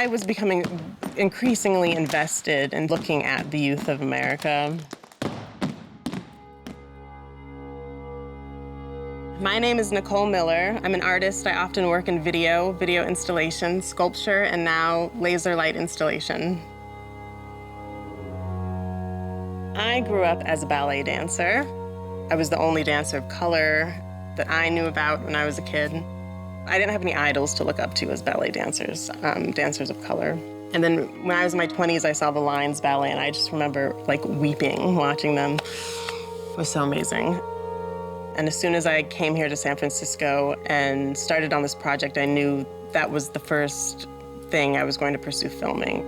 I was becoming increasingly invested in looking at the youth of America. My name is Nicole Miller. I'm an artist. I often work in video installation, sculpture, and now laser light installation. I grew up as a ballet dancer. I was the only dancer of color that I knew about when I was a kid. I didn't have any idols to look up to as ballet dancers, dancers of color. And then when I was in my 20s, I saw the Lines Ballet, and I just remember like weeping watching them. It was so amazing. And as soon as I came here to San Francisco and started on this project, I knew that was the first thing I was going to pursue filming.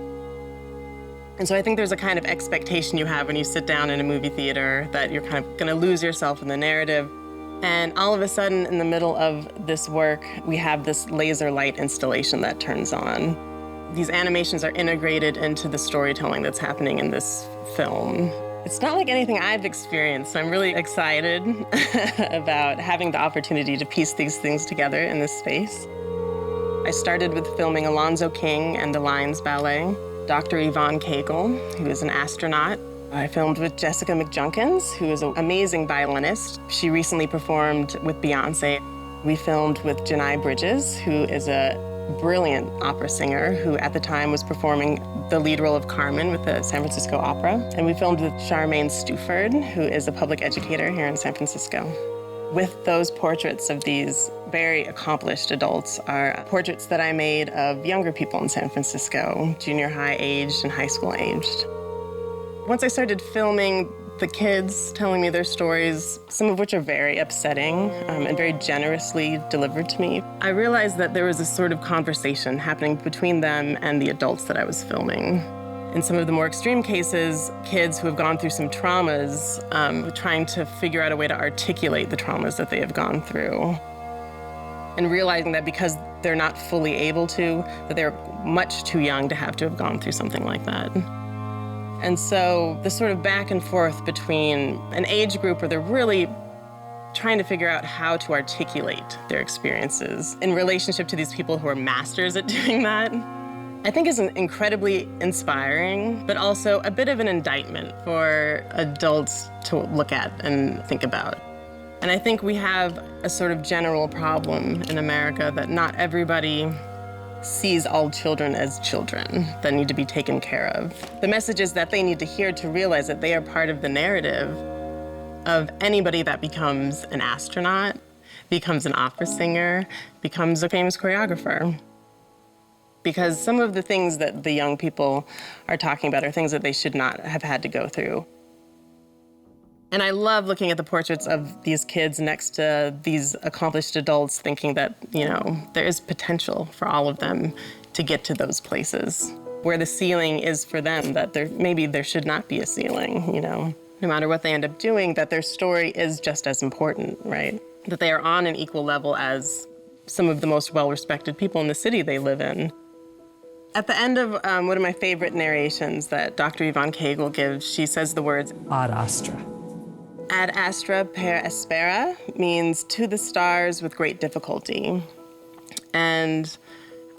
And so I think there's a kind of expectation you have when you sit down in a movie theater that you're kind of gonna lose yourself in the narrative. And all of a sudden, in the middle of this work, we have this laser light installation that turns on. These animations are integrated into the storytelling that's happening in this film. It's not like anything I've experienced, so I'm really excited about having the opportunity to piece these things together in this space. I started with filming Alonzo King and the Lines Ballet, Dr. Yvonne Cagle, who is an astronaut. I filmed with Jessica McJunkins, who is an amazing violinist. She recently performed with Beyonce. We filmed with Janai Bridges, who is a brilliant opera singer who at the time was performing the lead role of Carmen with the San Francisco Opera. And we filmed with Charmaine Stuford, who is a public educator here in San Francisco. With those portraits of these very accomplished adults are portraits that I made of younger people in San Francisco, junior high aged and high school aged. Once I started filming the kids telling me their stories, some of which are very upsetting and very generously delivered to me, I realized that there was a sort of conversation happening between them and the adults that I was filming. In some of the more extreme cases, kids who have gone through some traumas, trying to figure out a way to articulate the traumas that they have gone through. And realizing that because they're not fully able to, that they're much too young to have gone through something like that. And so the sort of back and forth between an age group where they're really trying to figure out how to articulate their experiences in relationship to these people who are masters at doing that, I think is incredibly inspiring, but also a bit of an indictment for adults to look at and think about. And I think we have a sort of general problem in America that not everybody sees all children as children that need to be taken care of. The messages that they need to hear to realize that they are part of the narrative of anybody that becomes an astronaut, becomes an opera singer, becomes a famous choreographer. Because some of the things that the young people are talking about are things that they should not have had to go through. And I love looking at the portraits of these kids next to these accomplished adults, thinking that, you know, there is potential for all of them to get to those places where the ceiling is for them, that maybe there should not be a ceiling, you know. No matter what they end up doing, that their story is just as important, right? That they are on an equal level as some of the most well-respected people in the city they live in. At the end of one of my favorite narrations that Dr. Yvonne Cagle gives, she says the words, ad astra. Ad astra per aspera means to the stars with great difficulty. And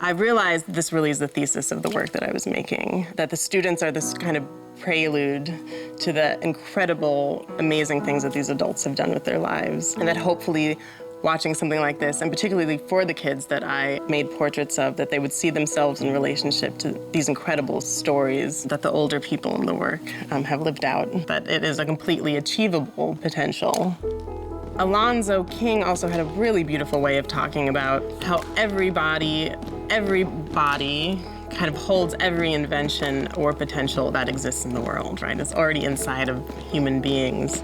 I realized this really is the thesis of the work that I was making, that the students are this kind of prelude to the incredible, amazing things that these adults have done with their lives. And that hopefully watching something like this, and particularly for the kids that I made portraits of, that they would see themselves in relationship to these incredible stories that the older people in the work have lived out, that it is a completely achievable potential. Alonzo King also had a really beautiful way of talking about how every body kind of holds every invention or potential that exists in the world, right? It's already inside of human beings.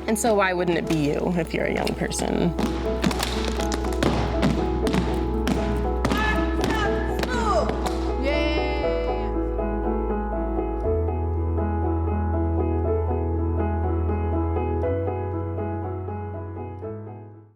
And so why wouldn't it be you if you're a young person?